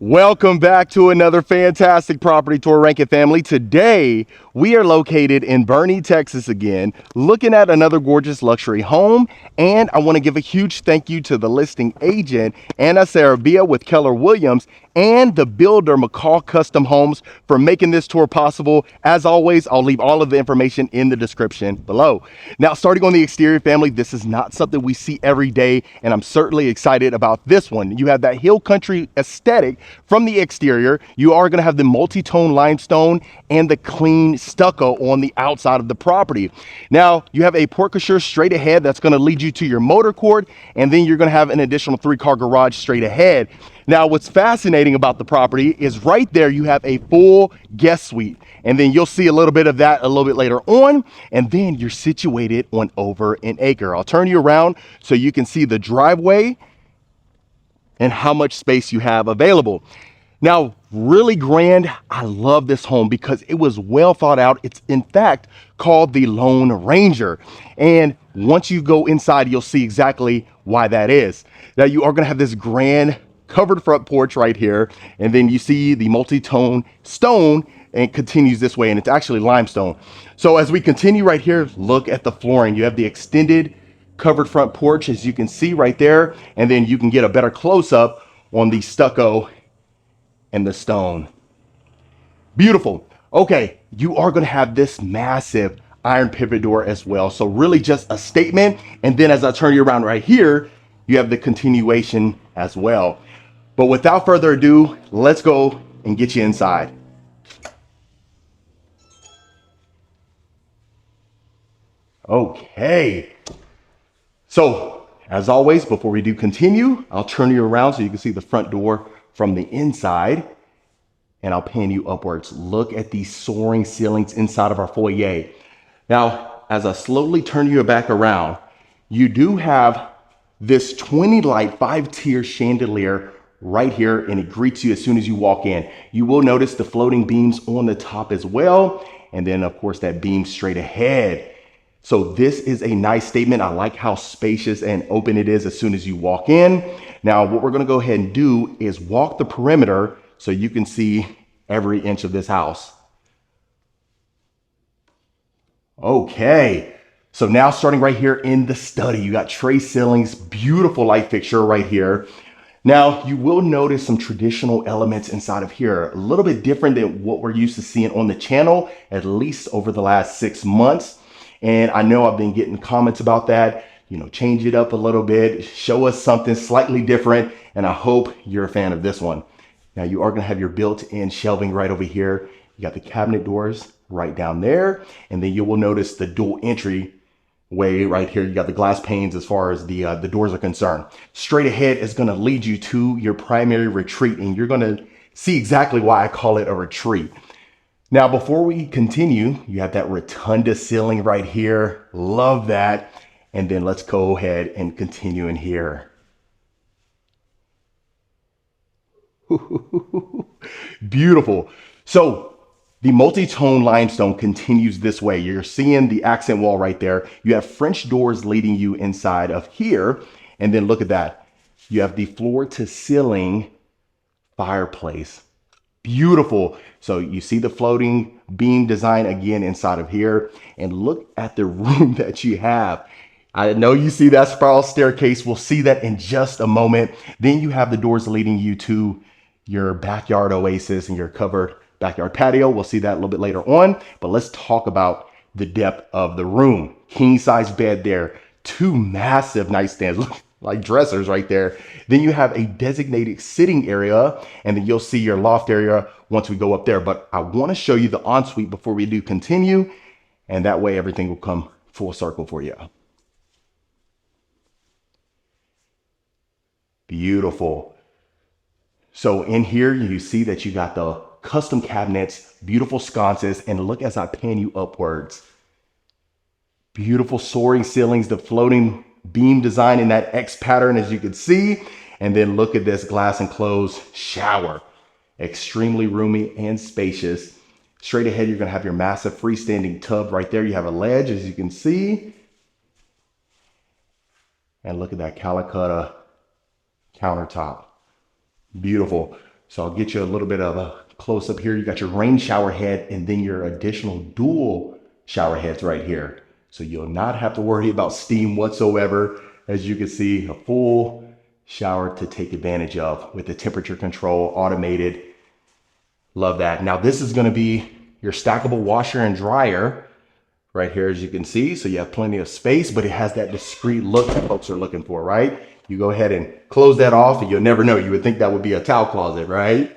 Welcome back to another fantastic property tour, Rankin family. Today, we are located in Boerne, Texas again, looking at another gorgeous luxury home. And I want to give a huge thank you to the listing agent, Sarabia with Keller Williams, and the builder, Macaw Custom Homes, for making this tour possible. As always, I'll leave all of the information in the description below. Now, starting on the exterior, family, this is not something we see every day, and I'm certainly excited about this one. You have that hill country aesthetic from the exterior. You are going to have the multi-tone limestone and the clean stucco on the outside of the property. Now, you have a porte-cochere straight ahead that's going to lead you to your motor court, and then you're going to have an additional 3-car garage straight ahead. Now, what's fascinating about the property is right there you have a full guest suite, and then you'll see a little bit of that a little bit later on, and then you're situated on over an acre. I'll turn you around so you can see the driveway and how much space you have available. Now, really grand. I love this home because it was well thought out. It's in fact called the Lone Ranger. And once you go inside, you'll see exactly why that is. Now, you are going to have this grand covered front porch right here. And then you see the multi-tone stone and it continues this way. And it's actually limestone. So as we continue right here, look at the flooring. You have the extended covered front porch, as you can see right there. And then you can get a better close up on the stucco and the stone. Beautiful. Okay, you are going to have this massive iron pivot door as well. So really just a statement. And then as I turn you around right here, you have the continuation as well. But without further ado, let's go and get you inside. Okay. So as always, before we do continue, I'll turn you around so you can see the front door from the inside, and I'll pan you upwards. Look at these soaring ceilings inside of our foyer. Now, as I slowly turn you back around, you do have this 20 light 5-tier chandelier right here, and it greets you as soon as you walk in. You will notice the floating beams on the top as well, and then of course that beam straight ahead. So this is a nice statement. I like how spacious and open it is as soon as you walk in. Now, what we're going to go ahead and do is walk the perimeter so you can see every inch of this house. Okay, so now starting right here in the study, you got tray ceilings, beautiful light fixture right here. Now, you will notice some traditional elements inside of here, a little bit different than what we're used to seeing on the channel, at least over the last 6 months. And I know I've been getting comments about that, change it up a little bit, show us something slightly different. And I hope you're a fan of this one. Now you are going to have your built-in shelving right over here. You got the cabinet doors right down there. And then you will notice the dual entry way right here. You got the glass panes as far as the doors are concerned. Straight ahead is going to lead you to your primary retreat. And you're going to see exactly why I call it a retreat. Now, before we continue, you have that rotunda ceiling right here. Love that. And then let's go ahead and continue in here. Beautiful. So the multi-tone limestone continues this way. You're seeing the accent wall right there. You have French doors leading you inside of here. And then look at that. You have the floor to ceiling fireplace. Beautiful. So you see the floating beam design again inside of here, and look at the room that you have. I know you see that spiral staircase. We'll see that in just a moment. Then you have the doors leading you to your backyard oasis and your covered backyard patio. We'll see that a little bit later on, but let's talk about the depth of the room. King size bed there, 2 massive nightstands, look like dressers right there. Then you have a designated sitting area, and then you'll see your loft area once we go up there. But I want to show you the ensuite before we do continue, and that way everything will come full circle for you. Beautiful. So in here, you see that you got the custom cabinets, beautiful sconces, and look as I pan you upwards. Beautiful soaring ceilings, the floating beam design in that X pattern, as you can see. And then look at this glass enclosed shower. Extremely roomy and spacious. Straight ahead, you're going to have your massive freestanding tub right there. You have a ledge, as you can see. And look at that Calicut countertop. Beautiful. So I'll get you a little bit of a close up here. You got your rain shower head and then your additional dual shower heads right here. So you'll not have to worry about steam whatsoever. As you can see, a full shower to take advantage of with the temperature control, automated. Love that. Now this is going to be your stackable washer and dryer right here, as you can see. So you have plenty of space, but it has that discreet look that folks are looking for, right? You go ahead and close that off and you'll never know. You would think that would be a towel closet, right?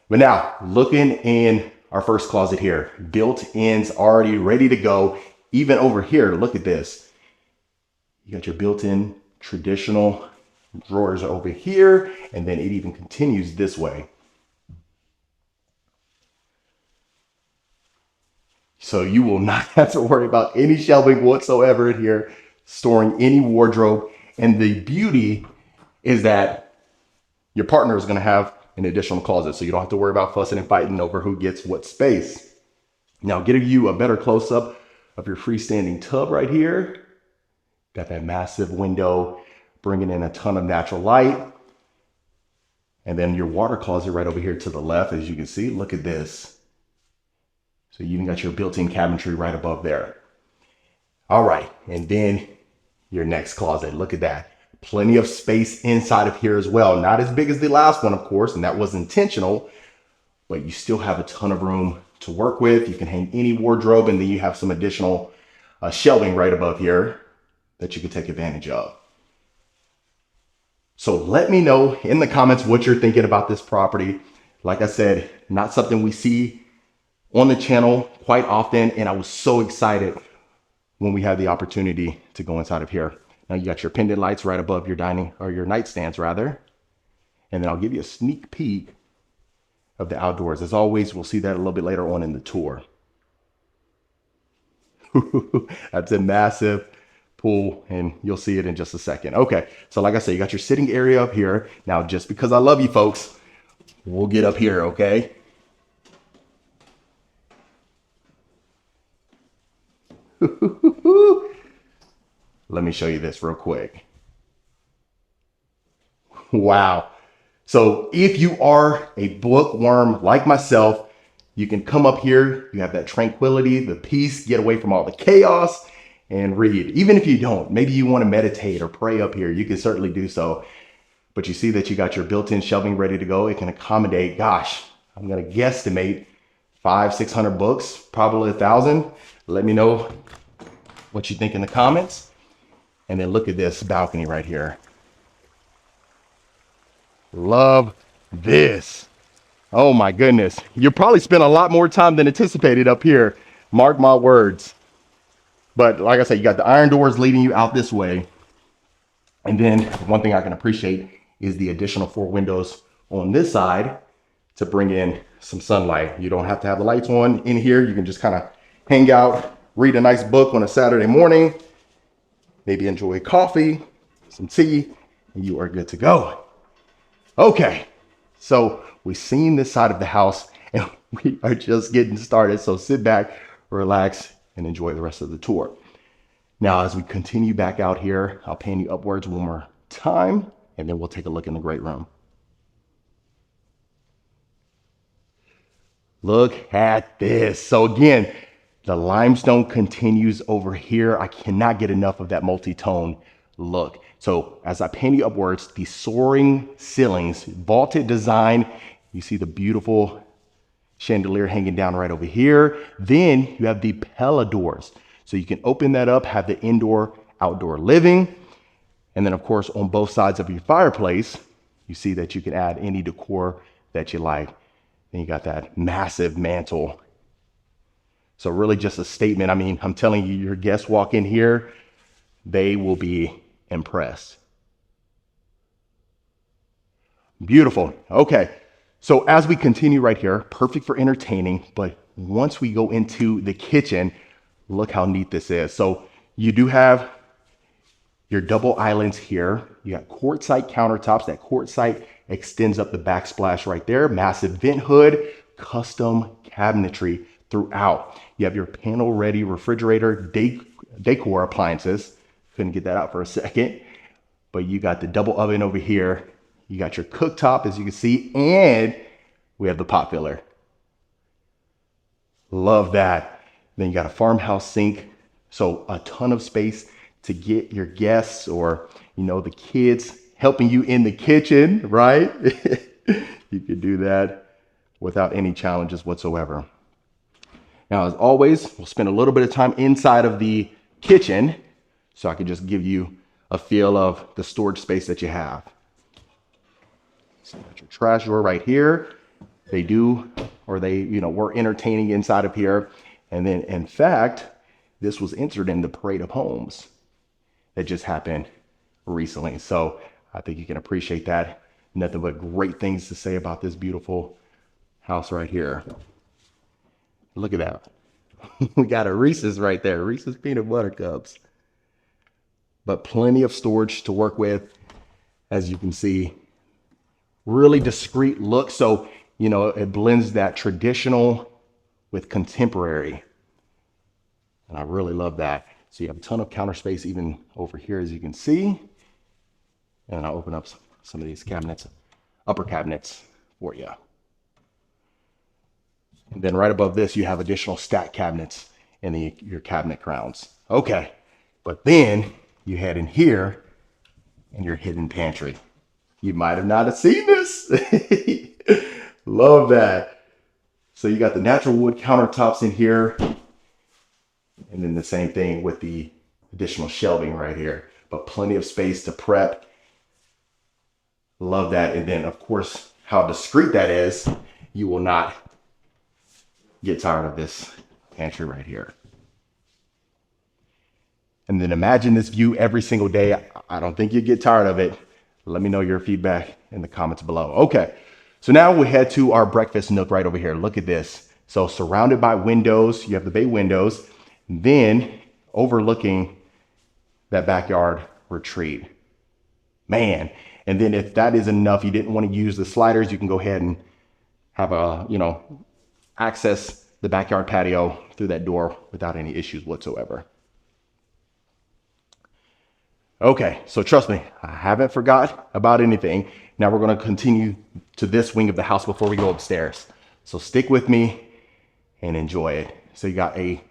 But now looking in our first closet here, built-ins already ready to go. Even over here, look at this. You got your built-in traditional drawers over here, and then it even continues this way. So you will not have to worry about any shelving whatsoever in here, storing any wardrobe. And the beauty is that your partner is going to have an additional closet, so you don't have to worry about fussing and fighting over who gets what space. Now, getting you a better close-up of your freestanding tub right here. Got that massive window, bringing in a ton of natural light. And then your water closet right over here to the left, as you can see. Look at this. So you even got your built-in cabinetry right above there. All right, and then your next closet. Look at that. Plenty of space inside of here as well. Not as big as the last one, of course, and that was intentional, but you still have a ton of room to work with. You can hang any wardrobe, and then you have some additional shelving right above here that you can take advantage of. So let me know in the comments what you're thinking about this property. Like I said, not something we see on the channel quite often, and I was so excited when we had the opportunity to go inside of here. Now you got your pendant lights right above your dining, or your nightstands rather. And then I'll give you a sneak peek of the outdoors. As always, we'll see that a little bit later on in the tour. That's a massive pool, and you'll see it in just a second. Okay, so like I said, you got your sitting area up here. Now, just because I love you folks, we'll get up here, okay? Let me show you this real quick. Wow. So if you are a bookworm like myself, you can come up here. You have that tranquility, the peace, get away from all the chaos and read. Even if you don't, maybe you want to meditate or pray up here, you can certainly do so. But you see that you got your built-in shelving ready to go. It can accommodate, gosh, I'm going to guesstimate 500-600 books, probably 1,000. Let me know what you think in the comments. And then look at this balcony right here. Love this. Oh my goodness. You'll probably spend a lot more time than anticipated up here. Mark my words. But like I said, you got the iron doors leading you out this way. And then one thing I can appreciate is the additional 4 windows on this side to bring in some sunlight. You don't have to have the lights on in here. You can just kind of hang out, read a nice book on a Saturday morning, maybe enjoy coffee, some tea, and you are good to go. Okay, so we've seen this side of the house and we are just getting started. So sit back, relax, and enjoy the rest of the tour. Now, as we continue back out here, I'll pan you upwards one more time, and then we'll take a look in the great room. Look at this. So again, the limestone continues over here. I cannot get enough of that multi-tone look. So as I pan you upwards, the soaring ceilings, vaulted design, you see the beautiful chandelier hanging down right over here. Then you have the Pella doors. So you can open that up, have the indoor, outdoor living. And then of course, on both sides of your fireplace, you see that you can add any decor that you like. Then you got that massive mantle. So really just a statement. I mean, I'm telling you, your guests walk in here, they will be impressed. Beautiful. Okay. So as we continue right here, perfect for entertaining, but once we go into the kitchen, look how neat this is. So you do have your double islands here. You got quartzite countertops. That quartzite extends up the backsplash right there. Massive vent hood, custom cabinetry throughout. You have your panel ready refrigerator, decor appliances. Couldn't get that out for a second, but you got the double oven over here. You got your cooktop, as you can see, and we have the pot filler. Love that. Then you got a farmhouse sink. So a ton of space to get your guests or, the kids helping you in the kitchen, right? You could do that without any challenges whatsoever. Now, as always, we'll spend a little bit of time inside of the kitchen so I can just give you a feel of the storage space that you have. So you got your trash drawer right here. We're entertaining inside of here. And then, in fact, this was entered in the parade of homes that just happened recently. So I think you can appreciate that. Nothing but great things to say about this beautiful house right here. Look at that. We got a Reese's right there. Reese's peanut butter cups. But plenty of storage to work with. As you can see, really discreet look. So, it blends that traditional with contemporary. And I really love that. So you have a ton of counter space even over here, as you can see. And I'll open up some of these cabinets, upper cabinets for you. And then right above this, you have additional stack cabinets in your cabinet crowns. Okay, but then you head in here and your hidden pantry. You might have not have seen this. Love that. So you got the natural wood countertops in here. And then the same thing with the additional shelving right here, but plenty of space to prep. Love that. And then of course, how discreet that is, you will not get tired of this pantry right here. And then imagine this view every single day. I don't think you'd get tired of it. Let me know your feedback in the comments below. Okay, so now we head to our breakfast nook right over here. Look at this. So surrounded by windows, you have the bay windows, then overlooking that backyard retreat. Man, and then if that isn't enough, you didn't want to use the sliders, you can go ahead and have access the backyard patio through that door without any issues whatsoever. Okay, so trust me, I haven't forgot about anything. Now we're going to continue to this wing of the house before we go upstairs. So stick with me and enjoy it. So you got a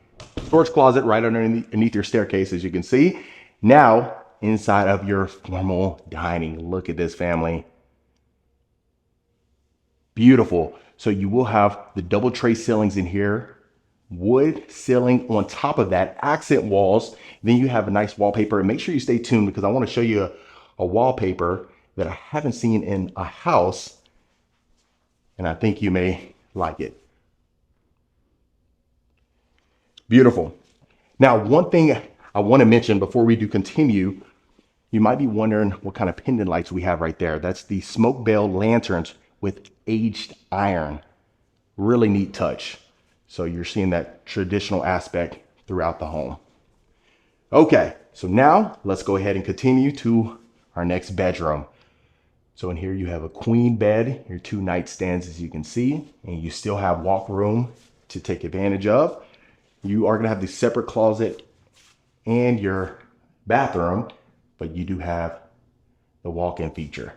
storage closet right underneath your staircase, as you can see. Now, inside of your formal dining, look at this, family. Beautiful. So you will have the double tray ceilings in here, wood ceiling on top of that, accent walls. Then you have a nice wallpaper, and make sure you stay tuned because I want to show you a wallpaper that I haven't seen in a house, and I think you may like it. Beautiful. Now, one thing I want to mention before we do continue, you might be wondering what kind of pendant lights we have right there. That's the smoke bale lanterns with aged iron. Really neat touch. So you're seeing that traditional aspect throughout the home. Okay, so now let's go ahead and continue to our next bedroom. So in here you have a queen bed, your 2 nightstands, as you can see, and you still have walk room to take advantage of. You are gonna have the separate closet and your bathroom, but you do have the walk-in feature.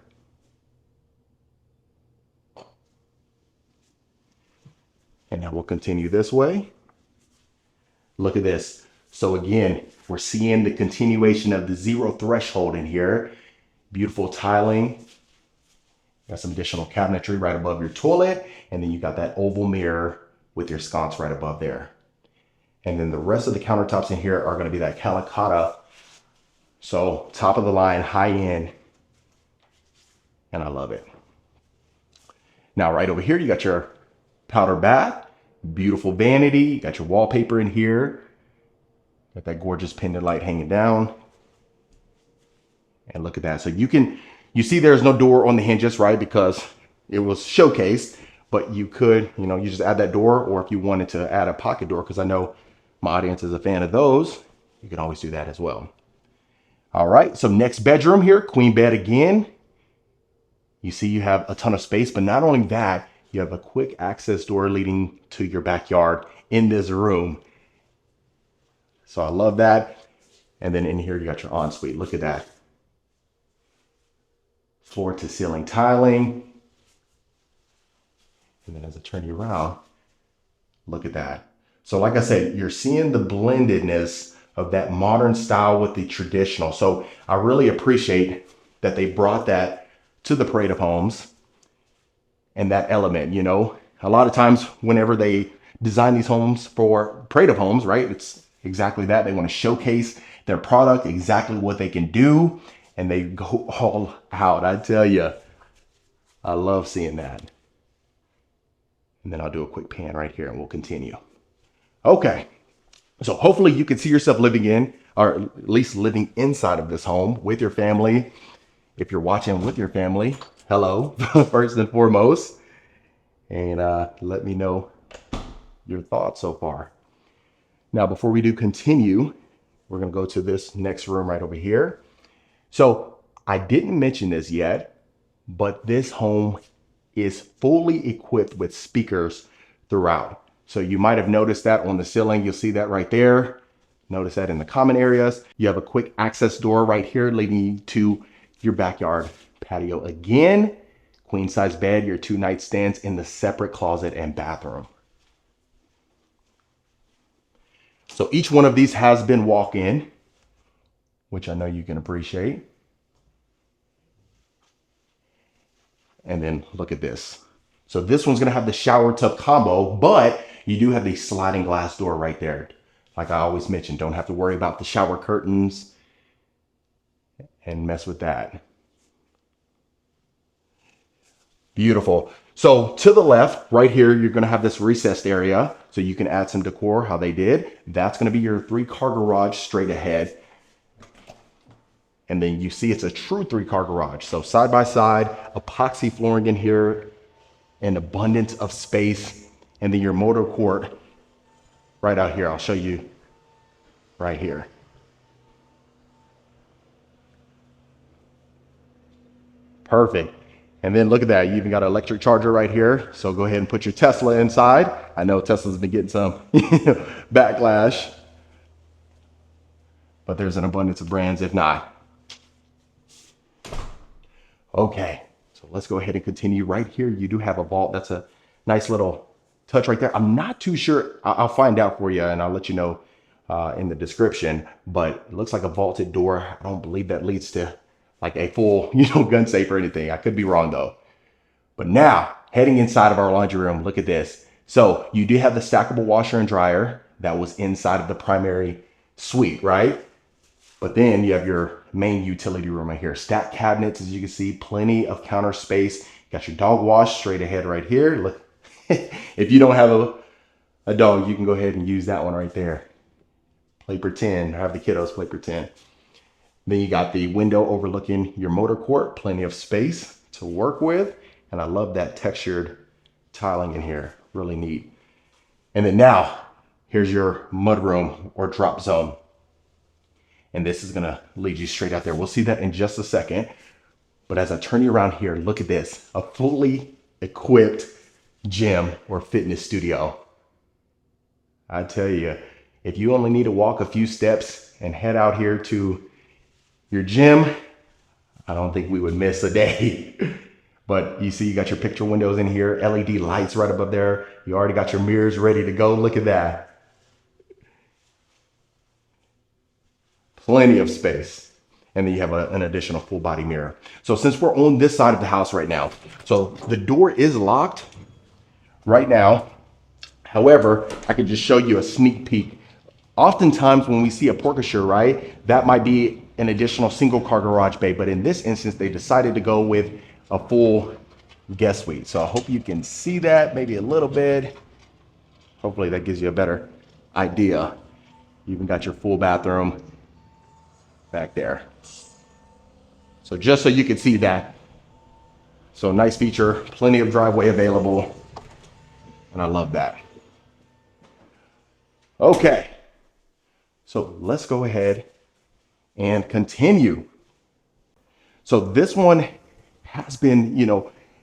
And now we'll continue this way. Look at this. So again, we're seeing the continuation of the zero threshold in here. Beautiful tiling. Got some additional cabinetry right above your toilet. And then you got that oval mirror with your sconce right above there. And then the rest of the countertops in here are going to be that Calicotta. So top of the line, high end. And I love it. Now right over here, you got your powder bath, beautiful vanity. You got your wallpaper in here. Got that gorgeous pendant light hanging down. And look at that. So you see there's no door on the hinges, right? Because it was showcased, but you could, you just add that door, or if you wanted to add a pocket door, because I know my audience is a fan of those, you can always do that as well. All right, so next bedroom here, queen bed again. You see you have a ton of space, but not only that, you have a quick access door leading to your backyard in this room. So I love that. And then in here, you got your ensuite. Look at that. floor to ceiling tiling. And then as I turn you around, look at that. So like I said, you're seeing the blendedness of that modern style with the traditional. So I really appreciate that they brought that to the Parade of Homes and that element, you know. A lot of times whenever they design these homes for Parade of Homes, right, it's exactly that. They want to showcase their product, exactly what they can do, and they go all out. I tell you, I love seeing that. And then I'll do a quick pan right here and we'll continue. Okay, so hopefully you can see yourself living in, or at least living inside of this home with your family. If you're watching with your family, hello, first and foremost. And let me know your thoughts so far. Now, before we do continue, we're gonna go to this next room right over here. So I didn't mention this yet, but this home is fully equipped with speakers throughout. So you might have noticed that on the ceiling. You'll see that right there. Notice that in the common areas. You have a quick access door right here leading to your backyard patio. Again, queen size bed, your 2 nightstands in the separate closet and bathroom. So each one of these has been walk-in, which I know you can appreciate. And then look at this. So this one's gonna have the shower tub combo, but you do have the sliding glass door right there. Like I always mention, don't have to worry about the shower curtains and mess with that. Beautiful. So to the left, right here, you're gonna have this recessed area. So you can add some decor, how they did. That's gonna be your 3-car garage straight ahead. And then you see it's a true 3-car garage. So side by side, epoxy flooring in here, an abundance of space. And then your motor court right out here. I'll show you right here. Perfect. And then look at that. You even got an electric charger right here. So go ahead and put your Tesla inside. I know Tesla's been getting some backlash, but there's an abundance of brands if not. Okay, so let's go ahead and continue. Right here, you do have a vault. That's a nice little touch right there. I'm not too sure. I'll find out for you and I'll let you know in the description, but it looks like a vaulted door. I don't believe that leads to like a full, gun safe or anything. I could be wrong though. But now heading inside of our laundry room, look at this. So you do have the stackable washer and dryer that was inside of the primary suite, right? But then you have your main utility room right here. Stacked cabinets, as you can see, plenty of counter space. Got your dog wash straight ahead right here. Look, if you don't have a dog, you can go ahead and use that one right there. Play pretend, have the kiddos play pretend. Then you got the window overlooking your motor court, plenty of space to work with. And I love that textured tiling in here, really neat. And then now, here's your mudroom or drop zone. And this is gonna lead you straight out there. We'll see that in just a second. But as I turn you around here, look at this, a fully equipped gym or fitness studio. I tell you, if you only need to walk a few steps and head out here to your gym, I don't think we would miss a day. But you see, you got your picture windows in here, LED lights right above there. You already got your mirrors ready to go. Look at that. Plenty of space. And then you have an additional full body mirror. So since we're on this side of the house right now, so the door is locked right now. However, I can just show you a sneak peek. Oftentimes when we see a porte-cochere, right, that might be an additional single car garage bay. But in this instance, they decided to go with a full guest suite. So I hope you can see that maybe a little bit. Hopefully that gives you a better idea. You even got your full bathroom back there. So just so you can see that. So nice feature, plenty of driveway available. And I love that. Okay. So let's go ahead and continue. So this one has been,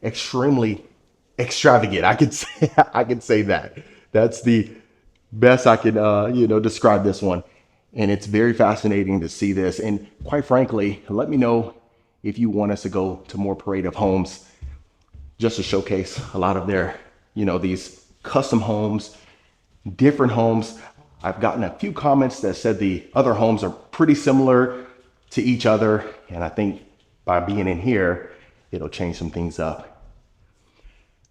extremely extravagant. I could say that. That's the best I could, describe this one. And it's very fascinating to see this. And quite frankly, let me know if you want us to go to more parade of homes, just to showcase a lot of their, these custom homes, different homes. I've gotten a few comments that said the other homes are pretty similar to each other. And I think by being in here, it'll change some things up.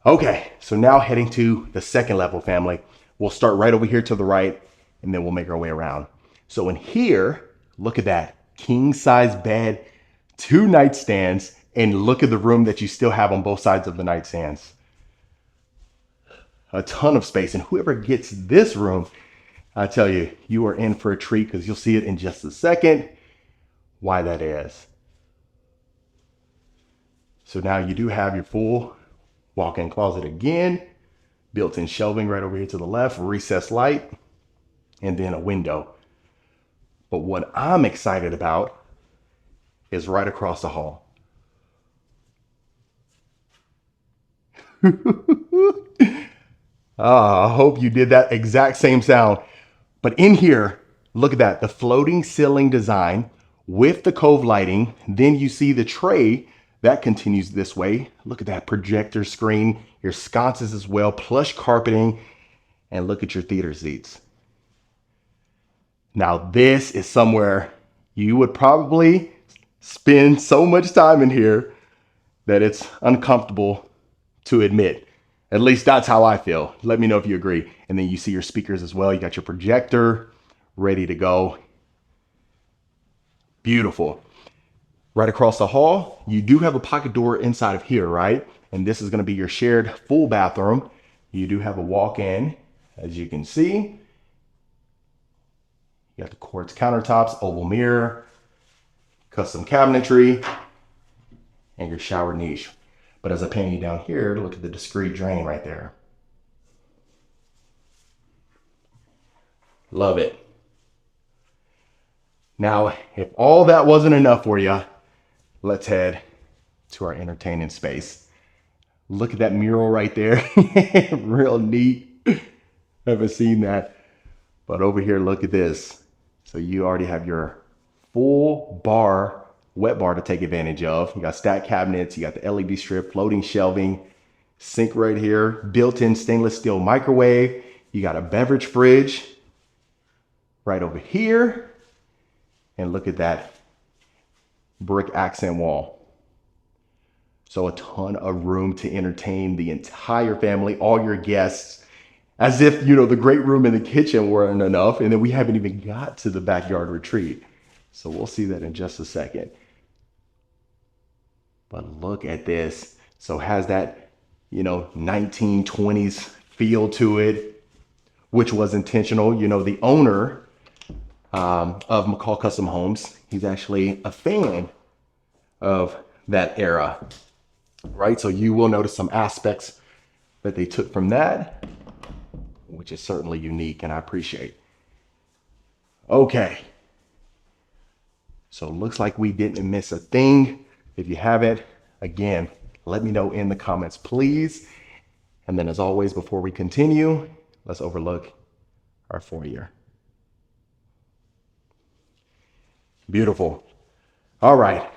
Okay, so now heading to the second level, family. We'll start right over here to the right, and then we'll make our way around. So in here, look at that king size bed, 2 nightstands, and look at the room that you still have on both sides of the nightstands. A ton of space, and whoever gets this room, I tell you, you are in for a treat, because you'll see it in just a second why that is. So now you do have your full walk-in closet again, built-in shelving right over here to the left, recessed light, and then a window. But what I'm excited about is right across the hall. I hope you did that exact same sound. But in here, look at that, the floating ceiling design with the cove lighting. Then you see the tray that continues this way. Look at that projector screen, your sconces as well, plush carpeting, and look at your theater seats. Now this is somewhere you would probably spend so much time in here that it's uncomfortable to admit. At least that's how I feel. Let me know if you agree. And then you see your speakers as well. You got your projector ready to go. Beautiful. Right across the hall, you do have a pocket door inside of here, right? And this is going to be your shared full bathroom. You do have a walk-in, as you can see. You got the quartz countertops, oval mirror, custom cabinetry, and your shower niche. But as I pan you down here, look at the discreet drain right there. Love it. Now, if all that wasn't enough for you, let's head to our entertaining space. Look at that mural right there. Real neat. Haven't seen that. But over here, look at this. So you already have your full bar, wet bar to take advantage of. You got stacked cabinets, you got the LED strip, floating shelving, sink right here, built-in stainless steel microwave. You got a beverage fridge right over here. And look at that brick accent wall. So a ton of room to entertain the entire family, all your guests, as if, the great room in the kitchen weren't enough. And then we haven't even got to the backyard retreat. So we'll see that in just a second. But look at this. So has that, 1920s feel to it, which was intentional. The owner of Macaw Custom Homes, he's actually a fan of that era, right? So you will notice some aspects that they took from that, which is certainly unique and I appreciate. Okay. So it looks like we didn't miss a thing. If you haven't, again, let me know in the comments, please. And then as always, before we continue, let's overlook our foyer. Beautiful. All right.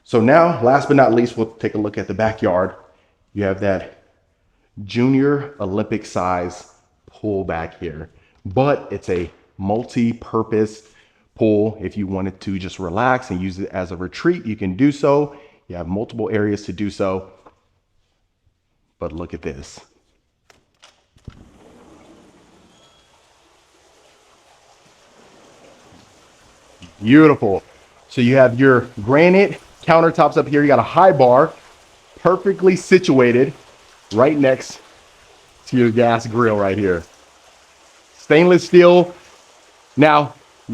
So now, last but not least, we'll take a look at the backyard. You have that junior Olympic size pool back here, but it's a multi-purpose pool. If you wanted to just relax and use it as a retreat, you can do so. You have multiple areas to do so. But look at this. Beautiful. So you have your granite countertops up here. You got a high bar, perfectly situated right next to your gas grill right here. Stainless steel. Now,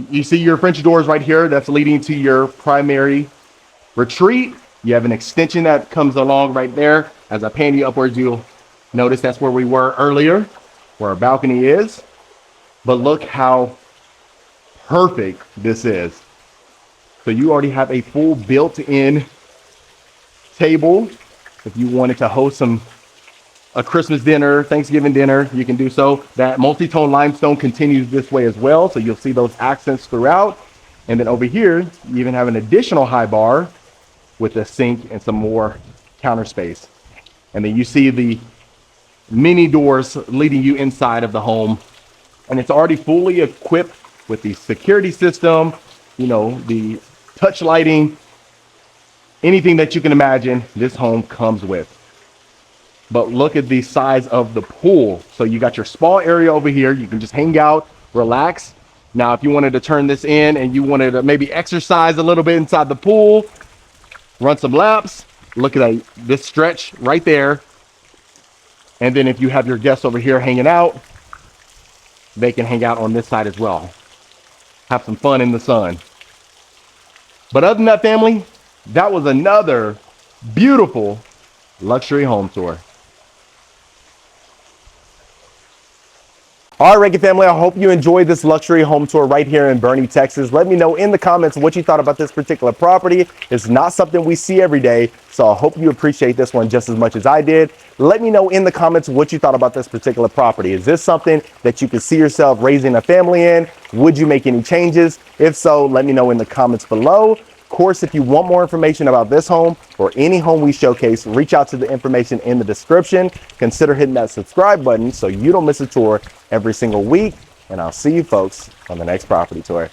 you see your French doors right here. That's leading to your primary retreat. You have an extension that comes along right there. As I pan you upwards, you'll notice that's where we were earlier, where our balcony is. But look how perfect this is. So you already have a full built-in table. If you wanted to host a Christmas dinner, Thanksgiving dinner, you can do so. That multi-tone limestone continues this way as well. So you'll see those accents throughout. And then over here, you even have an additional high bar with a sink and some more counter space. And then you see the mini doors leading you inside of the home. And it's already fully equipped with the security system, you know, the touch lighting, anything that you can imagine, this home comes with. But look at the size of the pool. So you got your spa area over here. You can just hang out, relax. Now, if you wanted to turn this in and you wanted to maybe exercise a little bit inside the pool, run some laps, look at this stretch right there. And then if you have your guests over here hanging out, they can hang out on this side as well. Have some fun in the sun. But other than that, family, that was another beautiful luxury home tour. All right, Rankin family, I hope you enjoyed this luxury home tour right here in Boerne, Texas. Let me know in the comments what you thought about this particular property. It's not something we see every day, so I hope you appreciate this one just as much as I did. Let me know in the comments what you thought about this particular property. Is this something that you could see yourself raising a family in? Would you make any changes? If so, let me know in the comments below. Of course, if you want more information about this home or any home we showcase, reach out to the information in the description. Consider hitting that subscribe button so you don't miss a tour every single week. And I'll see you folks on the next property tour.